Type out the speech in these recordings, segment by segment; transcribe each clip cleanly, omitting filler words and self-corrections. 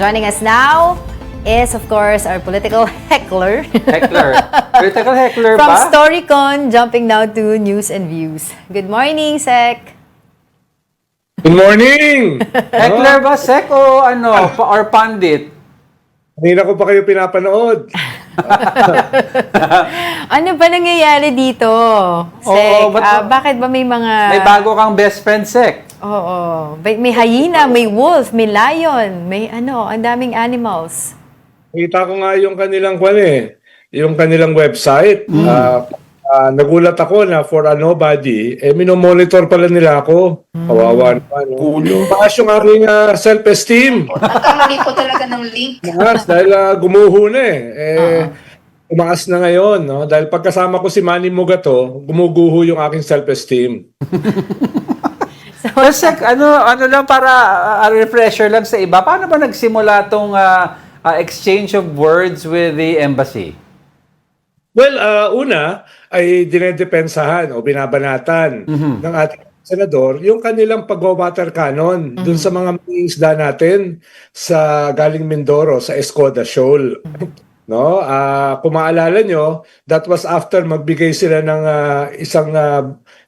Joining us now is, of course, our political heckler. Heckler. Political heckler From ba? Storycon, jumping now to news and views. Good morning, Sec. Good morning! Heckler ba, Sek, o ano, or pandit? Kanina ko pa kayo pinapanood. Ano ba nangyayari dito, Sec? Bakit ba may mga... May bago kang best friend, Sek. Oo. May hyena, may wolf, may lion, may ano, ang daming animals. Nakita ko nga yung kanilang yung kanilang website. Nagulat ako na for a nobody, minomonitor pala nila ako. Kawawa naman. No? Taas yung aking self-esteem. Nagkamali po talaga ng link. Tumaas dahil gumuho na Tumaas na ngayon. No? Dahil pagkasama ko si Manny Mugato, gumuguho yung aking self-esteem. Well, Sek, ano lang para refresher lang sa iba, paano ba nagsimula tong exchange of words with the embassy? Well, una ay dinedepensahan o binabanatan ng ating senador yung kanilang pag-water cannon dun sa mga isda natin sa galing Mindoro sa Escoda Shoal. No? Kung maalala nyo, that was after magbigay sila ng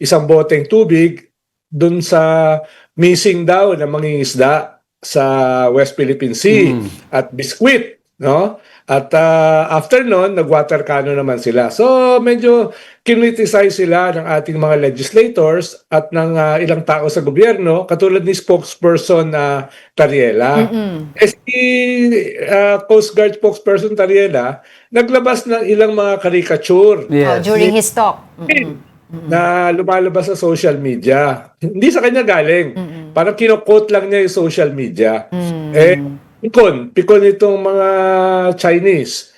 isang boteng tubig dun sa missing daw na mangingisda sa West Philippine Sea at Biscuit, no? At after nun, nag-water cannon naman sila. So, medyo kinriticize sila ng ating mga legislators at ng ilang tao sa gobyerno, katulad ni spokesperson Tariela. Si Coast Guard spokesperson Tariela, naglabas ng ilang mga caricature During his talk. na lumalabas sa social media. Hindi sa kanya galing. Parang kino-quote lang niya yung social media. Pikon itong mga Chinese.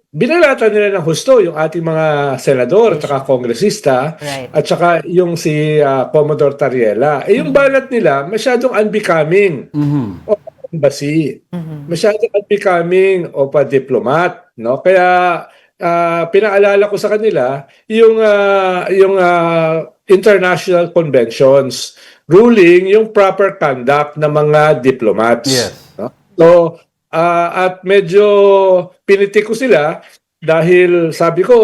Binalatan nila ng husto yung ating mga senador at saka kongresista at saka yung si Commodore Tariela. Yung balat nila masyadong unbecoming of embassy. Masyadong unbecoming of a diplomat. No? Kaya pinaalala ko sa kanila yung international conventions ruling yung proper conduct ng mga diplomats. Yes. No? So, at medyo pinitik ko sila dahil sabi ko,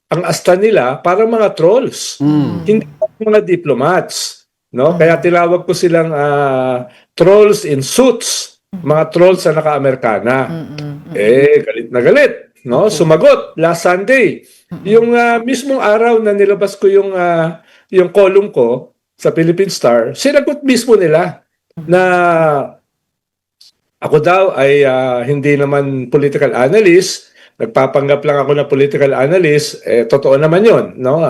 ang asta nila para mga trolls. Hindi mga diplomats. No? Kaya tinawag ko silang trolls in suits. Mga trolls na naka-Amerikana. Galit na galit. No? Sumagot last Sunday. Yung mismong araw na nilabas ko yung column ko sa Philippine Star, sinagot mismo nila na ako daw ay hindi naman political analyst, nagpapanggap lang ako na political analyst, totoo naman yun. No?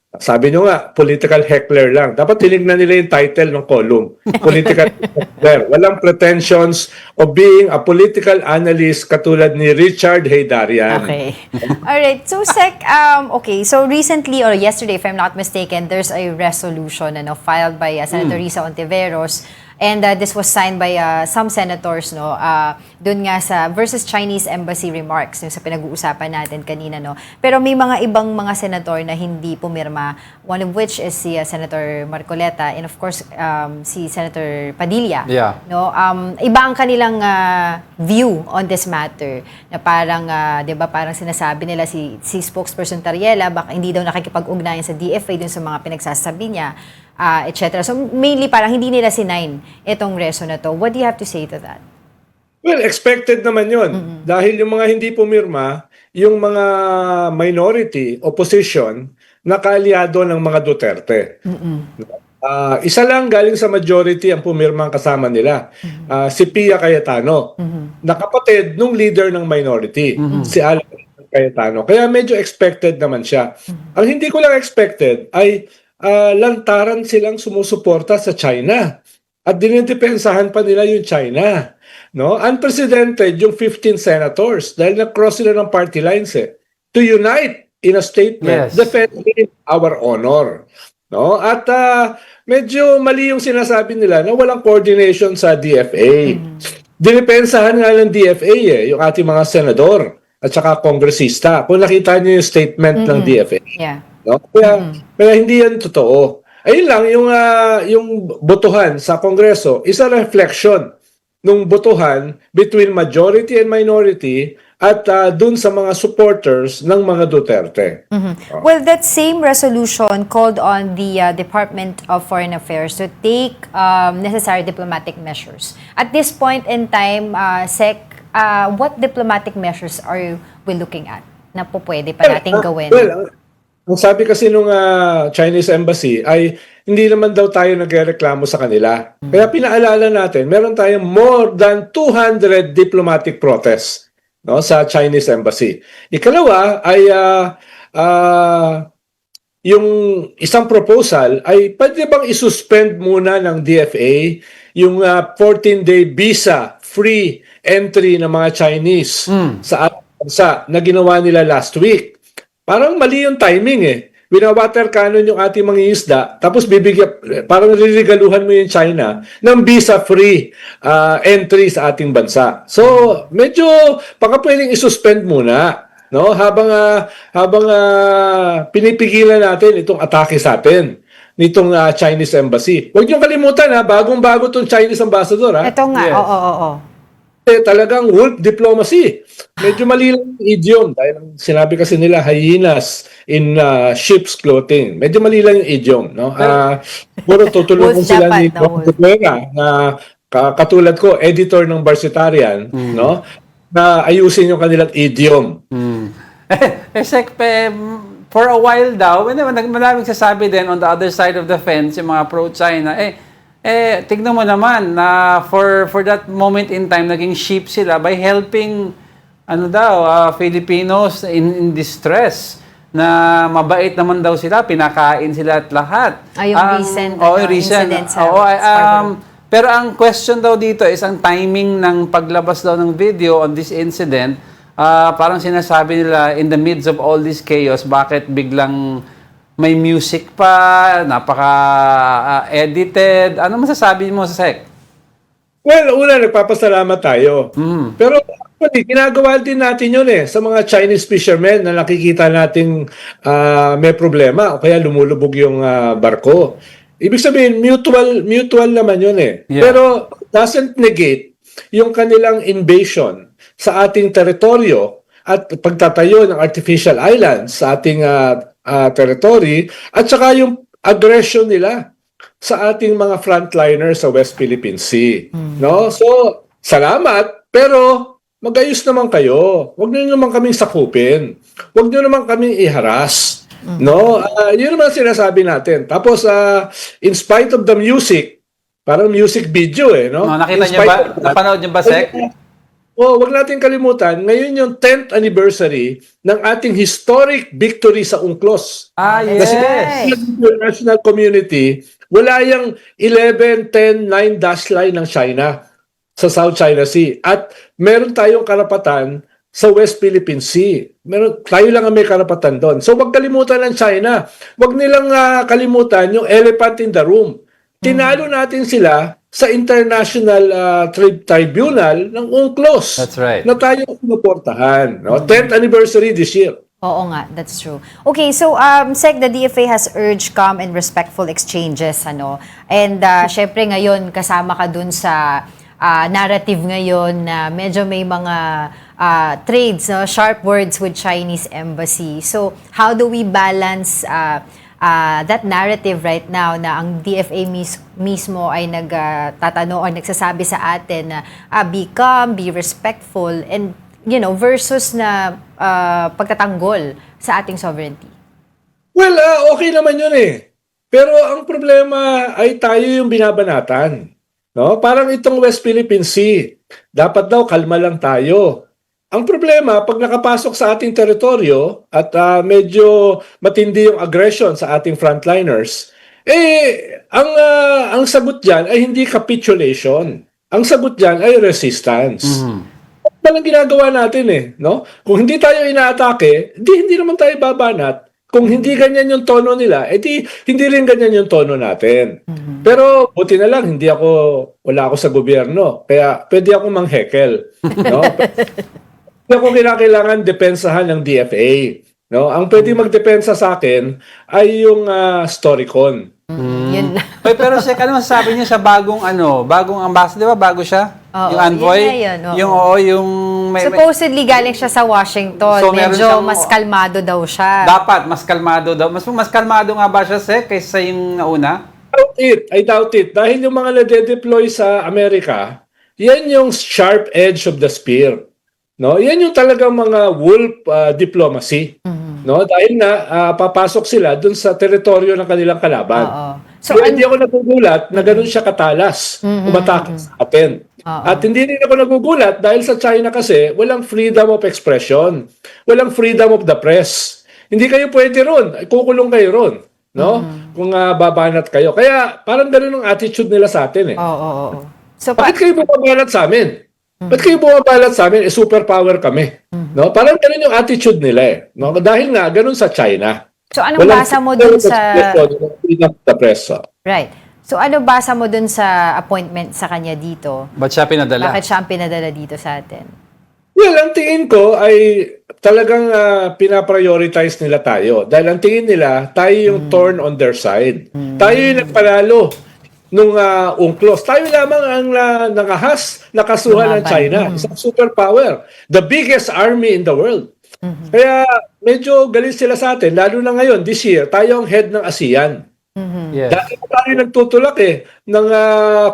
Sabi nyo nga, political heckler lang. Dapat tinignan nila yung title ng column. Political heckler. Walang pretensions of being a political analyst katulad ni Richard Heydarian. Okay. Alright. So, Sec, okay. So, recently or yesterday, if I'm not mistaken, there's a resolution filed by Senator Risa Ontiveros. And this was signed by some senators, no, dun nga sa versus Chinese embassy remarks, yung sa pinag-uusapan natin kanina, no. Pero may mga ibang mga senator na hindi pumirma, one of which is si Senator Marcoleta and of course si Senator Padilla. Yeah. No, iba ang kanilang view on this matter. Na parang 'di ba, parang sinasabi nila si spokesperson Tariela baka hindi daw nakikipag-ugnayan sa DFA dun sa mga pinagsasabi niya. Etc. So mainly parang hindi nila sinign itong reso na to. What do you have to say to that? Well, expected naman yun. Dahil yung mga hindi pumirma, yung mga minority, opposition, na kaalyado ng mga Duterte. Isa lang galing sa majority ang pumirma ang kasama nila. Si Pia Cayetano, na kapatid nung leader ng minority, si Alan Cayetano. Kaya medyo expected naman siya. Ang hindi ko lang expected ay lantaran silang sumusuporta sa China at dinidepensahan pa nila yung China. No? Unprecedented yung 15 senators dahil nag-cross sila ng party lines to unite in a statement defending our honor. No? At medyo mali yung sinasabi nila na walang coordination sa DFA. Dinidepensahan nga ng DFA yung ating mga senador at saka kongresista. Kung nakita niyo yung statement ng DFA. Yeah. No? Kaya hindi yan totoo. Ayun lang, yung botohan sa Kongreso is a reflection nung botohan between majority and minority at dun sa mga supporters ng mga Duterte. Well, that same resolution called on the Department of Foreign Affairs to take necessary diplomatic measures. At this point in time, Sec, what diplomatic measures are we looking at na po pwede pa nating gawin? Well, ang sabi kasi nung Chinese Embassy ay hindi naman daw tayo nagrereklamo sa kanila. Kaya pinaalala natin, meron tayong more than 200 diplomatic protests, no, sa Chinese Embassy. Ikalawa ay yung isang proposal ay pwede bang isuspend muna ng DFA yung 14-day visa free entry ng mga Chinese sa ating bansa na ginawa nila last week. Parang mali yung timing eh. Wina-water cannon yung ating mga isda, tapos parang ririgaluhan mo yung China ng visa-free entry sa ating bansa. So, medyo baka pwedeng isuspend muna, no? Habang pinipigilan natin itong atake sa atin nitong Chinese Embassy. Huwag niyong kalimutan bagong-bago itong Chinese ambassador Ito nga, Yes. oo. Talagang wolf diplomacy. Medyo mali lang yung idiom dahil ang sinabi kasi nila hyenas in sheep's clothing. Medyo mali lang yung idiom, no? Siguro tutulungan Wolf sila ni dapat, no, wolf. Duterte na katulad ko, editor ng Barsitarian, no? Na ayusin yung kanilang idiom. Sec, for a while daw, maraming sasabi din on the other side of the fence, yung mga pro-China, tignan mo naman na for that moment in time, naging sheep sila by helping Filipinos in distress na mabait naman daw sila, pinakain sila at lahat. Yung recent, incident sa Scarborough. Pero ang question daw dito is ang timing ng paglabas daw ng video on this incident. Parang sinasabi nila, in the midst of all this chaos, bakit biglang may music pa, napaka-edited. Ano masasabi mo sa Sec? Well, una, nagpapasalamat tayo. Pero actually, ginagawa din natin yun sa mga Chinese fishermen na nakikita nating may problema o kaya lumulubog yung barko. Ibig sabihin, mutual naman yun Yeah. Pero doesn't negate yung kanilang invasion sa ating teritoryo at pagtatayo ng artificial islands sa ating territory at saka yung aggression nila sa ating mga frontliners sa West Philippine Sea. No? So, salamat, pero magayos naman kayo. Huwag niyo naman kaming sakupin. Huwag niyo naman kaming iharas. No? Yun naman sinasabi natin. Tapos, in spite of the music, parang music video no? Nakita niyo ba? Napanood niyo ba, Sec? Wag natin kalimutan, ngayon yung 10th anniversary ng ating historic victory sa UNCLOS. Yes. Kasi sa international community, wala yung 11, 10, 9 dash line ng China sa South China Sea. At meron tayong karapatan sa West Philippine Sea. Tayo lang ang may karapatan doon. So wag kalimutan ng China. Wag nilang kalimutan yung elephant in the room. Tinalo natin sila sa International Tribunal ng UNCLOS. That's right. Na tayo sinuportahan. No? 10th anniversary this year. Oo nga, that's true. Okay, so Sec, the DFA has urged calm and respectful exchanges, And syempre ngayon kasama ka dun sa narrative ngayon na medyo may mga trades, sharp words with Chinese embassy. So how do we balance that narrative right now na ang DFA mismo ay nagtatanong or nagsasabi sa atin na be calm, be respectful, and versus na pagtatanggol sa ating sovereignty? Well, okay naman yun Pero ang problema ay tayo yung binabanatan. No? Parang itong West Philippine Sea. Dapat daw kalma lang tayo. Ang problema, pag nakapasok sa ating teritoryo at medyo matindi yung aggression sa ating frontliners, ang sagot dyan ay hindi capitulation. Ang sagot dyan ay resistance. Walang ginagawa natin no? Kung hindi tayo inaatake, hindi naman tayo babanat. Kung hindi ganyan yung tono nila, hindi rin ganyan yung tono natin. Pero buti na lang, wala ako sa gobyerno. Kaya pwede ako manghekel. No? Hindi ako kailangan depensahan ng DFA. No? Ang pwede magdepensa sa akin ay yung Storycon. Yun. Pero Sec, ano masasabi niyo sa bagong ambassador? Di ba bago siya? Oo, yung envoy, yun na yun, oo. yung Supposedly galing siya sa Washington. So, meron Medyo siyang- mas kalmado daw siya. dapat mas kalmado daw. Mas kalmado nga ba siya, Sek, kaysa yung nauna? I doubt it. Dahil yung mga nade-deploy sa Amerika, yan yung sharp edge of the spear. No? Yan yung talagang mga wolf diplomacy. No? Dahil na papasok sila dun sa teritoryo ng kanilang kalaban. Oo. So, hindi ako nagugulat na ganun siya katalas umatake sa atin. At hindi rin ako nagugulat dahil sa China kasi walang freedom of expression. Walang freedom of the press. Hindi kayo pwede ron. Kukulong kayo ron. No? Kung babanat kayo. Kaya parang ganun ang attitude nila sa atin eh. Oo. So, Bakit kayo bumabalat sa amin? Bakit kayo bumabalat sa amin? Superpower kami. No? Parang ganun yung attitude nila eh. No? Dahil nga, ganun sa China. So, anong basa mo dun sa... Freedom of the press. Right. So, ano basa mo dun sa appointment sa kanya dito? Ba't siya pinadala? Bakit siya ang pinadala dito sa atin? Well, ang tingin ko ay talagang pinaprioritize nila tayo. Dahil ang tingin nila, tayo yung thorn on their side. Tayo yung nagpanalo nung UNCLOS. Tayo lamang ang nakasuhan ng China. Isang superpower. The biggest army in the world. Kaya medyo galit sila sa atin, lalo na ngayon, this year, tayo ang head ng ASEAN. Yes. Dahil tayo nagtutulak ng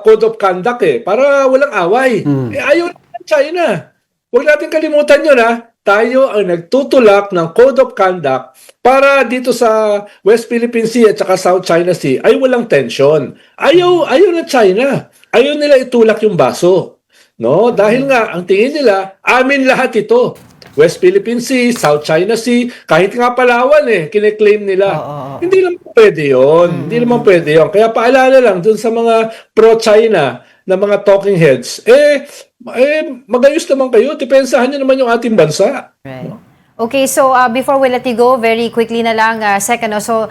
Code of Conduct para walang away. Ayaw ng China. Huwag natin kalimutan yun Tayo ang nagtutulak ng Code of Conduct para dito sa West Philippine Sea at saka South China Sea ay walang tension. Ayaw ng China. Ayaw nila itulak yung baso. No? Dahil nga, ang tingin nila, amin lahat ito. West Philippine Sea, South China Sea, kahit nga Palawan kine-claim nila. Hindi naman pwede yun. Hindi naman pwede yun. Kaya paalala lang dun sa mga pro-China na mga talking heads, magayos naman kayo. Depensahan nyo naman yung ating bansa. Right. Okay, so before we let you go, very quickly na lang, second, so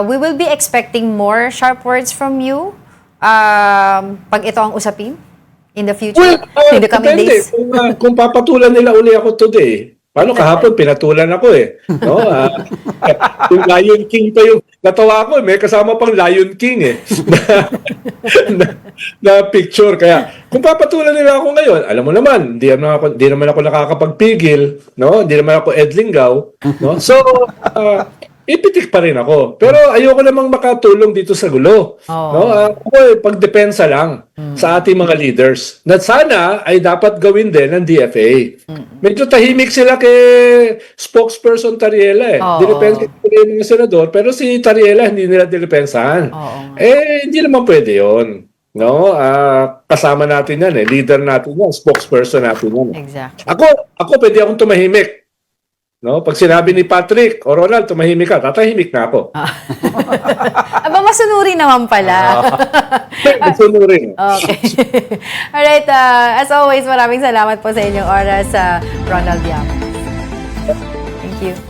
we will be expecting more sharp words from you pag ito ang usapin in the future, in the coming depende. days? Kung papatulan nila uli ako today, paano kahapon pinatulan ako no? Yung Lion King pa yung natawa ako, may kasama pang Lion King na picture. Kaya kung papatulan nila ako ngayon, alam mo naman, hindi naman ako nakakapagpigil, no? Hindi naman ako Ed Linggaw, no? So ipitik pa rin ako. Pero ayoko namang makatulong dito sa gulo. No? Ako pagdepensa lang sa ating mga leaders. Na sana ay dapat gawin din ng DFA. Medyo tahimik sila kay spokesperson Tariela Dinepensa ko rin ng senador, pero si Tariela hindi nila dinepensahan. Hindi naman pwede yun. No? Kasama natin yan leader natin yan, spokesperson natin yan. Exactly. Ako pwede akong tumahimik. No, pag sinabi ni Patrick o Ronald, tumahimik ka, tatahimik na ako. Aba, masunuri naman pala. Masunurin. Okay. Alright, as always, maraming salamat po sa inyong oras, Ronald Yam. Thank you.